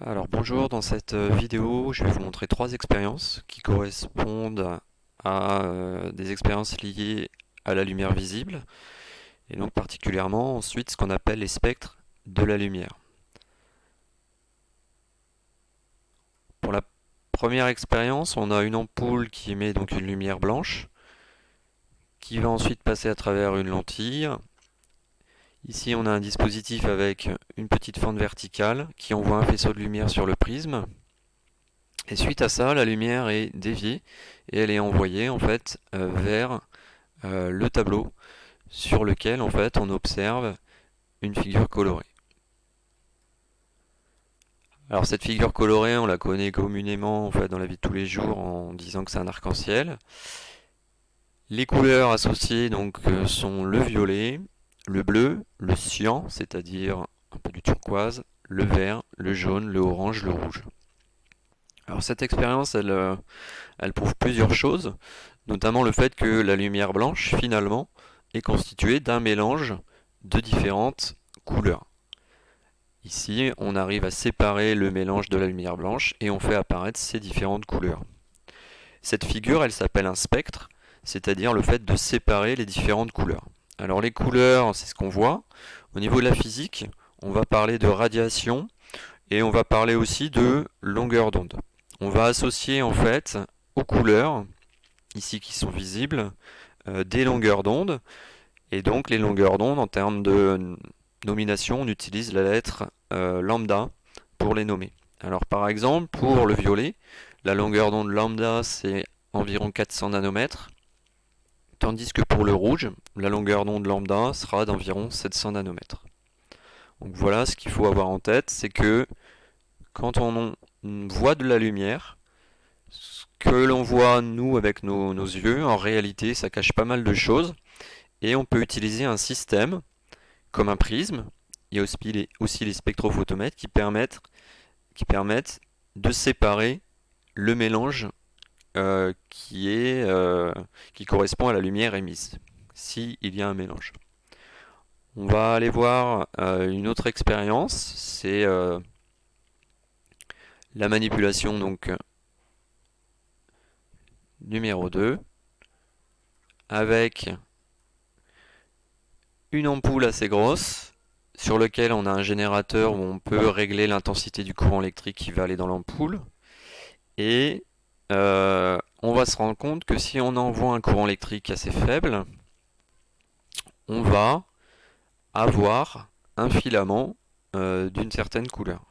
Alors bonjour, dans cette vidéo, je vais vous montrer trois expériences qui correspondent à des expériences liées à la lumière visible, et donc particulièrement ensuite ce qu'on appelle les spectres de la lumière. Pour la première expérience, on a une ampoule qui émet donc une lumière blanche, qui va ensuite passer à travers une lentille. Ici on a un dispositif avec une petite fente verticale qui envoie un faisceau de lumière sur le prisme. Et suite à ça, la lumière est déviée et elle est envoyée en fait vers le tableau sur lequel en fait on observe une figure colorée. Alors cette figure colorée, on la connaît communément en fait dans la vie de tous les jours en disant que c'est un arc-en-ciel. Les couleurs associées donc sont le violet, le bleu, le cyan, c'est-à-dire un peu du turquoise, le vert, le jaune, le orange, le rouge. Alors cette expérience, elle prouve plusieurs choses, notamment le fait que la lumière blanche, finalement, est constituée d'un mélange de différentes couleurs. Ici, on arrive à séparer le mélange de la lumière blanche et on fait apparaître ces différentes couleurs. Cette figure, elle s'appelle un spectre, c'est-à-dire le fait de séparer les différentes couleurs. Alors les couleurs, c'est ce qu'on voit. Au niveau de la physique, on va parler de radiation et on va parler aussi de longueur d'onde. On va associer en fait aux couleurs, ici qui sont visibles, des longueurs d'onde. Et donc les longueurs d'onde, en termes de nomination, on utilise la lettre lambda pour les nommer. Alors par exemple, pour le violet, la longueur d'onde lambda c'est environ 400 nanomètres, tandis que pour le rouge, la longueur d'onde lambda sera d'environ 700 nanomètres. Donc voilà, ce qu'il faut avoir en tête, c'est que quand on voit de la lumière, ce que l'on voit nous avec nos yeux, en réalité ça cache pas mal de choses, et on peut utiliser un système comme un prisme. Il y a aussi les spectrophotomètres qui permettent de séparer le mélange qui correspond à la lumière émise, s'il y a un mélange. On va aller voir une autre expérience, c'est la manipulation donc numéro 2, avec une ampoule assez grosse sur laquelle on a un générateur où on peut régler l'intensité du courant électrique qui va aller dans l'ampoule. Et on va se rendre compte que si on envoie un courant électrique assez faible, on va avoir un filament d'une certaine couleur.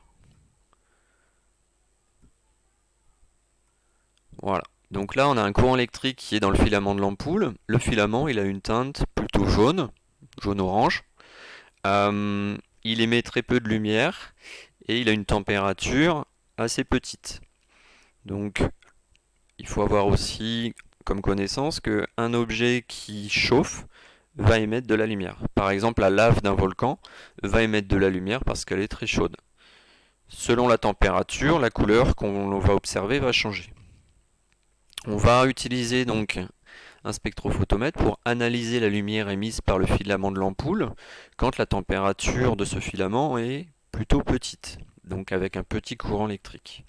Voilà. Donc là, on a un courant électrique qui est dans le filament de l'ampoule. Le filament, il a une teinte plutôt jaune, jaune-orange. Il émet très peu de lumière et il a une température assez petite. Donc, il faut avoir aussi comme connaissance qu'un objet qui chauffe va émettre de la lumière. Par exemple, la lave d'un volcan va émettre de la lumière parce qu'elle est très chaude. Selon la température, la couleur qu'on va observer va changer. On va utiliser donc un spectrophotomètre pour analyser la lumière émise par le filament de l'ampoule quand la température de ce filament est plutôt petite, donc avec un petit courant électrique.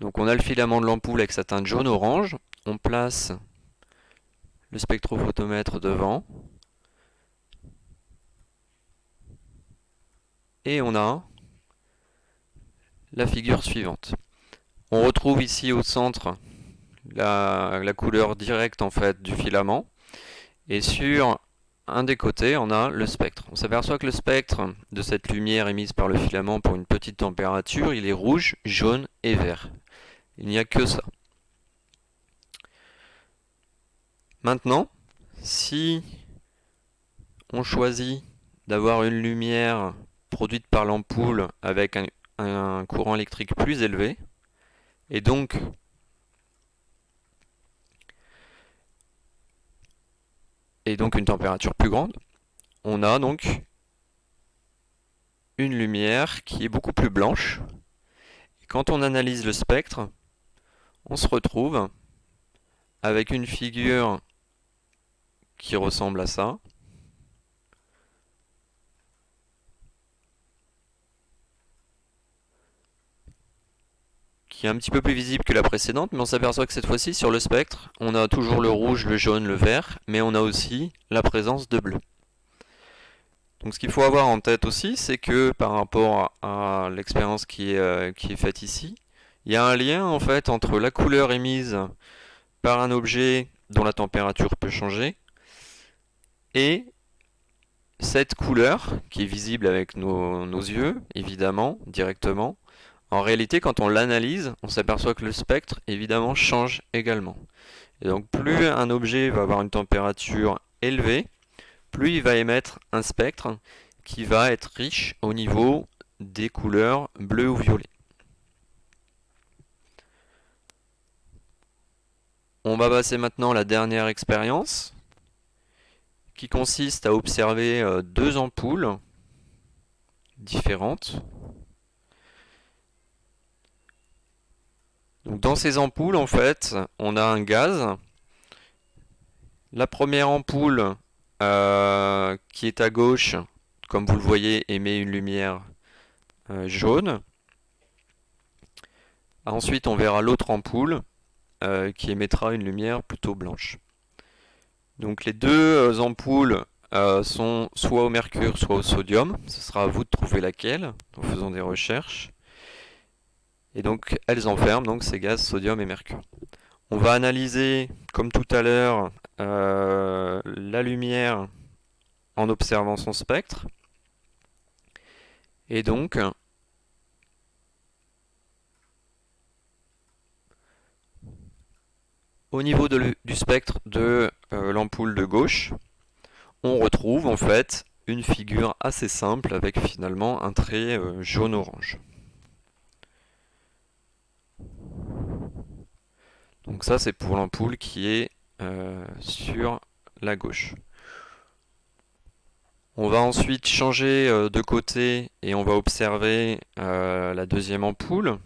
Donc on a le filament de l'ampoule avec sa teinte jaune-orange, on place le spectrophotomètre devant, et on a la figure suivante. On retrouve ici au centre la couleur directe en fait du filament, et sur un des côtés on a le spectre. On s'aperçoit que le spectre de cette lumière émise par le filament pour une petite température, il est rouge, jaune et vert. Il n'y a que ça. Maintenant, si on choisit d'avoir une lumière produite par l'ampoule avec un courant électrique plus élevé, et donc une température plus grande, on a donc une lumière qui est beaucoup plus blanche. Et quand on analyse le spectre, on se retrouve avec une figure qui ressemble à ça. Qui est un petit peu plus visible que la précédente, mais on s'aperçoit que cette fois-ci, sur le spectre, on a toujours le rouge, le jaune, le vert, mais on a aussi la présence de bleu. Donc ce qu'il faut avoir en tête aussi, c'est que par rapport à l'expérience qui est faite ici, il y a un lien en fait entre la couleur émise par un objet dont la température peut changer et cette couleur qui est visible avec nos yeux, évidemment, directement. En réalité, quand on l'analyse, on s'aperçoit que le spectre, évidemment, change également. Et donc plus un objet va avoir une température élevée, plus il va émettre un spectre qui va être riche au niveau des couleurs bleues ou violet. On va passer maintenant à la dernière expérience qui consiste à observer deux ampoules différentes. Donc dans ces ampoules, en fait, on a un gaz. La première ampoule qui est à gauche, comme vous le voyez, émet une lumière jaune. Ensuite, on verra l'autre ampoule qui émettra une lumière plutôt blanche. Donc les deux ampoules sont soit au mercure, soit au sodium. Ce sera à vous de trouver laquelle en faisant des recherches. Et donc elles enferment donc ces gaz sodium et mercure. On va analyser, comme tout à l'heure, la lumière en observant son spectre. Et donc, au niveau du spectre de l'ampoule de gauche, on retrouve en fait une figure assez simple avec finalement un trait jaune-orange. Donc ça c'est pour l'ampoule qui est sur la gauche. On va ensuite changer de côté et on va observer la deuxième ampoule,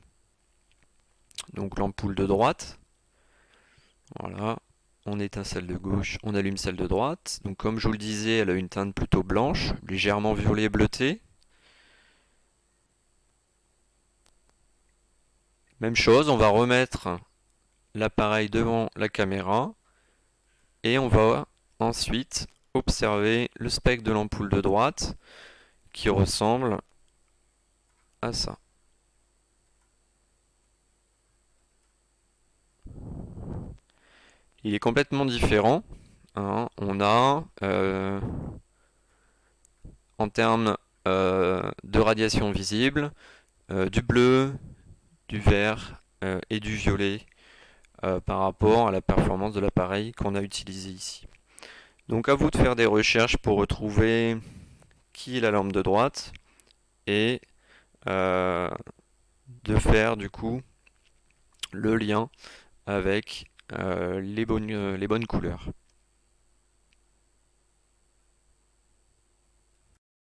donc l'ampoule de droite. Voilà, on éteint celle de gauche, on allume celle de droite. Donc comme je vous le disais, elle a une teinte plutôt blanche, légèrement violet bleuté. Même chose, on va remettre l'appareil devant la caméra et on va ensuite observer le spectre de l'ampoule de droite qui ressemble à ça. Il est complètement différent, hein. On a, en termes de radiation visible, du bleu, du vert et du violet par rapport à la performance de l'appareil qu'on a utilisé ici. Donc à vous de faire des recherches pour retrouver qui est la lampe de droite et de faire du coup le lien avec les bonnes couleurs.